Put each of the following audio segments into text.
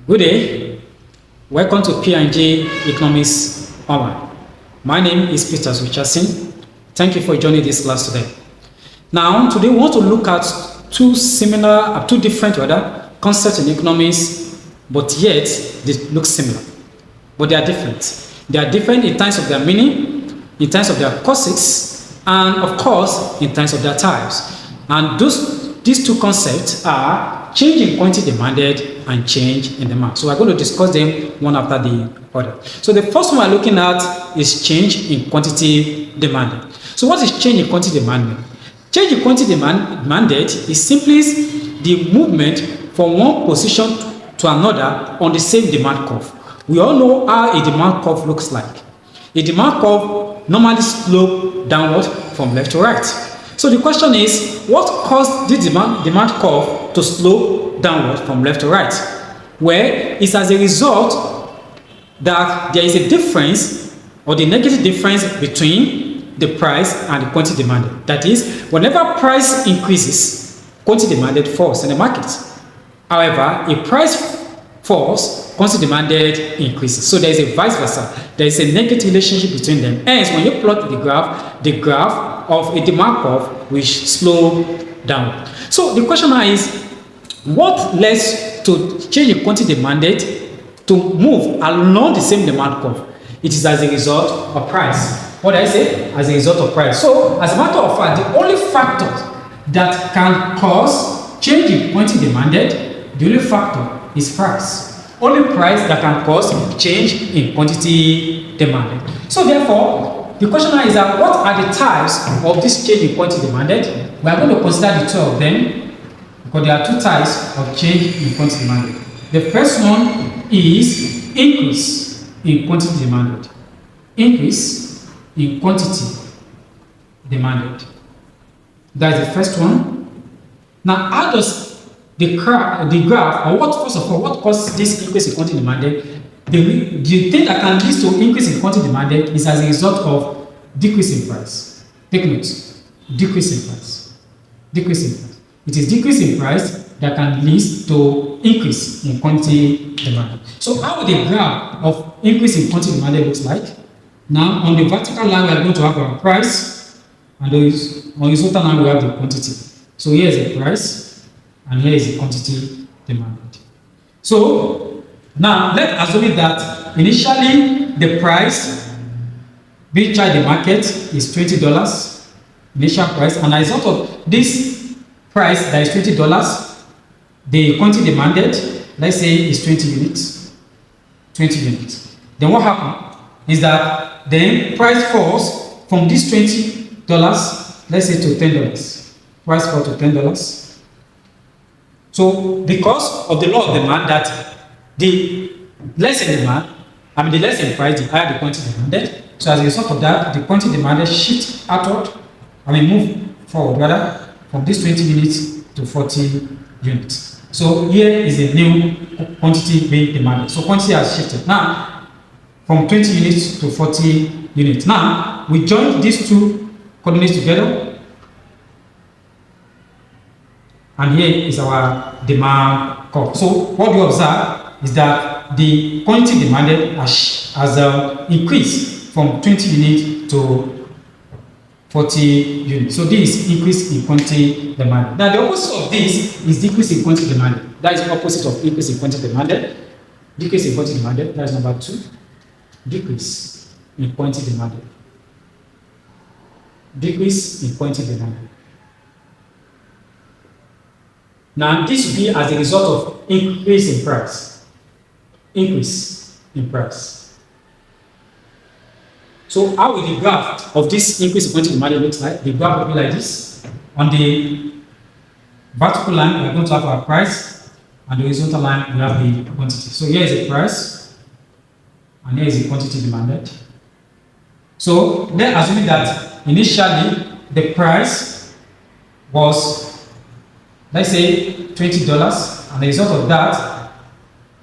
Good day. Welcome to P&G Economics Online. My name is Peter Richardson. Thank you for joining this class today. Now, today we want to look at two different concepts in economics, but yet they look similar. But they are different. They are different in terms of their meaning, in terms of their causes, and of course, in terms of their types. And these two concepts are change in quantity demanded and change in demand. So we're going to discuss them one after the other. So the first one we're looking at is change in quantity demanded. So what is change in quantity demanded? Change in quantity demanded is simply the movement from one position to another on the same demand curve. We all know how a demand curve looks like. A demand curve normally slopes downward from left to right. So the question is, what caused this demand curve to slope downward from left to right? Well, it's as a result that there is a difference or the negative difference between the price and the quantity demanded. That is, whenever price increases, quantity demanded falls in the market. However, if price falls, quantity demanded increases. So there is a vice versa. There is a negative relationship between them. Hence, when you plot the graph of a demand curve will slow down. So the question now is, what leads to change in quantity demanded to move along the same demand curve? It is as a result of price. What did I say? As a result of price. So, as a matter of fact, the only factor that can cause change in quantity demanded, the only factor is price. Only price that can cause change in quantity demanded. So, therefore, the question now is that what are the types of this change in quantity demanded? We are going to consider the two of them because there are two types of change in quantity demanded. The first one is increase in quantity demanded. Increase in quantity demanded. That is the first one. Now, how does the graph, or what, first of all, what causes this increase in quantity demanded? The thing that can lead to increase in quantity demanded is as a result of decrease in price. Take note, decrease in price. Decrease in price. It is decrease in price that can lead to increase in quantity demanded. So how would the graph of increase in quantity demanded looks like? Now, on the vertical line, we are going to have our price, and on the horizontal line, we have the quantity. So here is the price, and here is the quantity demanded. So now, let's assume that initially the price being charged in the market is $20, initial price, and as a result of this price that is $20, the quantity demanded, let's say, is 20 units. 20 units. Then what happens is that then price falls from this $20, let's say, to $10. Price falls to $10. So, because of the law of demand that the less in demand, the less in price, the higher the quantity demanded. So as a result of that, the quantity demanded shift outward, move forward rather, from this 20 units to 40 units. So here is a new quantity being demanded. So quantity has shifted. Now, from 20 units to 40 units. Now, we join these two coordinates together. And here is our demand curve. So what we observe is that the quantity demanded has increased from 20 units to 40 units. So this is increase in quantity demanded. Now the opposite of this is decrease in quantity demanded. That is the opposite of increase in quantity demanded. Decrease in quantity demanded, that is number 2. Decrease in quantity demanded. Decrease in quantity demanded. Now this will be as a result of increase in price. Increase in price. So how will the graph of this increase in quantity demanded look like? The graph will be like this. On the vertical line, we are going to have our price, and the horizontal line, we have the quantity. So here is the price, and here is the quantity demanded. So let's assume that initially the price was, let's say, $20, and the result of that,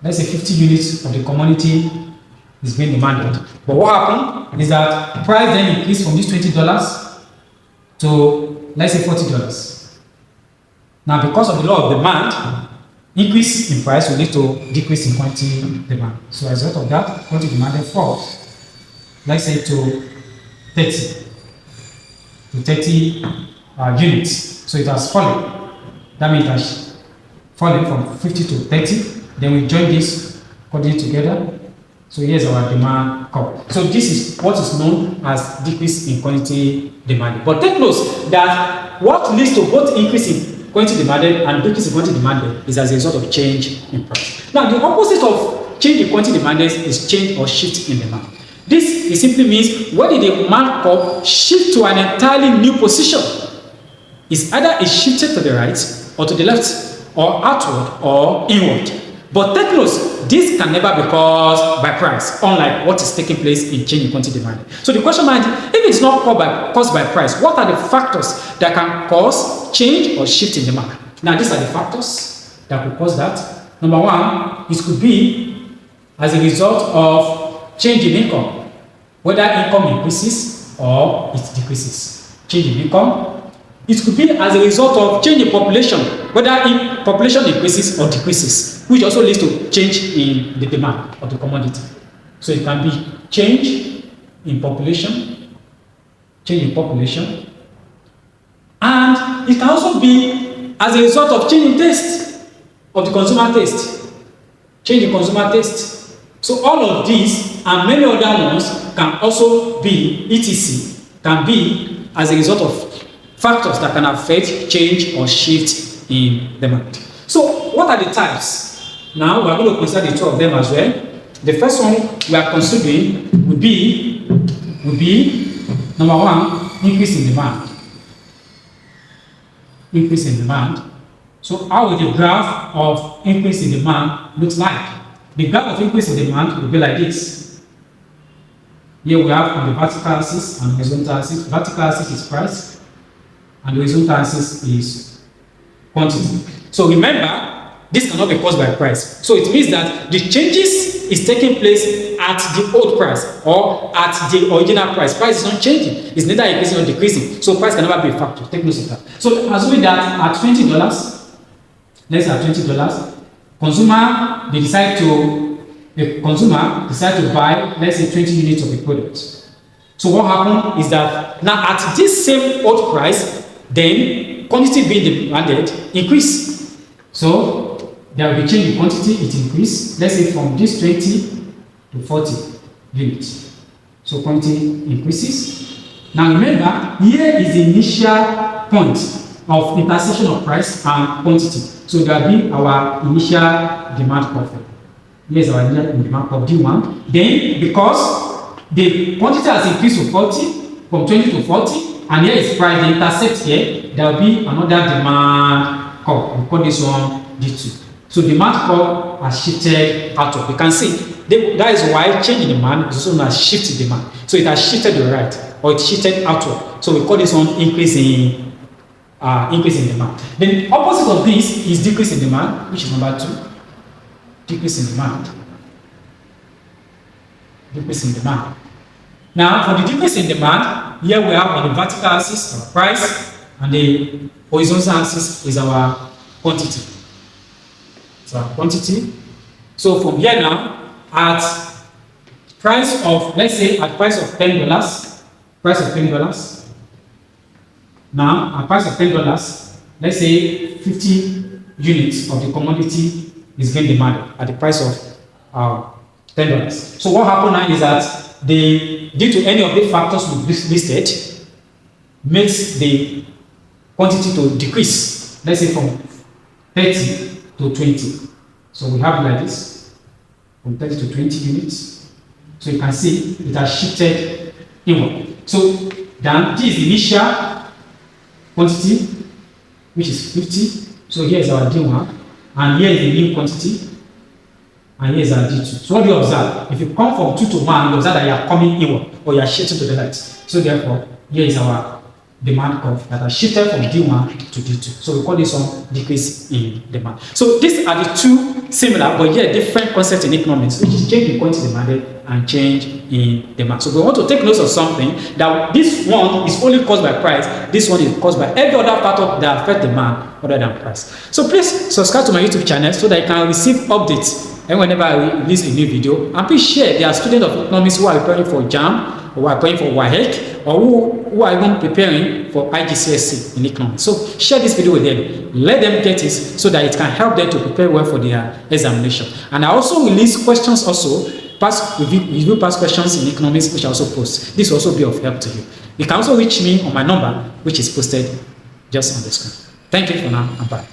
let's say 50 units of the commodity is being demanded. But what happened is that price then increased from this $20 to, let's say, $40. Now, because of the law of demand, increase in price will lead to decrease in quantity demand. So as a result of that, quantity demanded falls. Let's say to 30 units. So it has fallen. That means it has fallen from 50 to 30. Then we join this quantity together. So here's our demand curve. So this is what is known as decrease in quantity demanded. But take note that what leads to both increase in quantity demanded and decrease in quantity demanded is as a result of change in price. Now, the opposite of change in quantity demanded is change or shift in demand. This simply means when the demand curve shifts to an entirely new position. It's either it shifted to the right or to the left, or outward or inward. But take note, this can never be caused by price, unlike what is taking place in change in quantity demand. So the question might be, if it's not caused by price, what are the factors that can cause change or shift in demand? Now, these are the factors that could cause that. Number one, it could be as a result of change in income, whether income increases or it decreases. Change in income. It could be as a result of change in population, whether population increases or decreases, which also leads to change in the demand of the commodity. So it can be change in population, and it can also be as a result of change in taste of the consumer taste, change in consumer taste. So all of these and many other ones can also be, etc., can be as a result of factors that can affect change or shift in demand. So what are the types? Now we are going to consider the two of them as well. The first one we are considering would be number one, increase in demand. Increase in demand. So how will the graph of increase in demand look like? The graph of increase in demand will be like this. Here we have on the vertical axis and horizontal axis. Vertical axis is price, and the horizontal axis is quantity. So remember, this cannot be caused by price. So it means that the changes is taking place at the old price or at the original price. Price is not changing. It's neither increasing nor decreasing. So price can never be a factor. Take note of that. So assuming that at $20, let's say at $20, the consumer decide to buy, let's say 20 units of the product. So what happened is that now at this same old price, then quantity being demanded increase. So there will be change in quantity, it increase. Let's say from this 20 to 40 units. So quantity increases. Now remember, here is the initial point of intersection of price and quantity. So there will be our initial demand curve. Here's our initial demand curve D1. Then because the quantity has increased to 40, from 20 to 40, and here is price, the intercept here, there will be another demand curve. We call this one D2. So demand curve has shifted outward. You can see that is why change in demand is also known as shift in demand. So it has shifted to the right or it shifted outward. So we call this one increase in demand. Then opposite of this is decrease in demand, which is number 2. Decrease in demand. Decrease in demand. Now for the decrease in demand, here we have on the vertical axis our price, and the horizontal axis is our quantity. So our quantity. So from here now, at price of, let's say at price of $10, now at price of $10, let's say 50 units of the commodity is being demanded at the price of $10. So what happened now is that due to any of the factors we've listed, makes the quantity to decrease, let's say from 30 to 20. So we have like this, from 30 to 20 units. So you can see it has shifted inward. So then this is the initial quantity, which is 50. So here is our D1, and here is the new quantity, and here is our D2. So what do you observe? If you come from 2 to 1, you observe that you are coming inward or you are shifting to the right. So therefore, here is our demand curve that has shifted from D1 to D2. So we call this one decrease in demand. So these are the two similar but yet different concepts in economics, which is change in quantity demanded and change in the mark. So we want to take note of something, that this one is only caused by price, this one is caused by every other factor that affect the mark other than price. So please subscribe to my YouTube channel so that you can receive updates and whenever I release a new video. And please share. There are students of economics who are preparing for JAM, or who are preparing for WAEC, or who are even preparing for IGCSE in economics. So share this video with them. Let them get it so that it can help them to prepare well for their examination. And I also release questions also, past review past questions in economics, which I also post. This will also be of help to you. You can also reach me on my number, which is posted just on the screen. Thank you for now, and bye.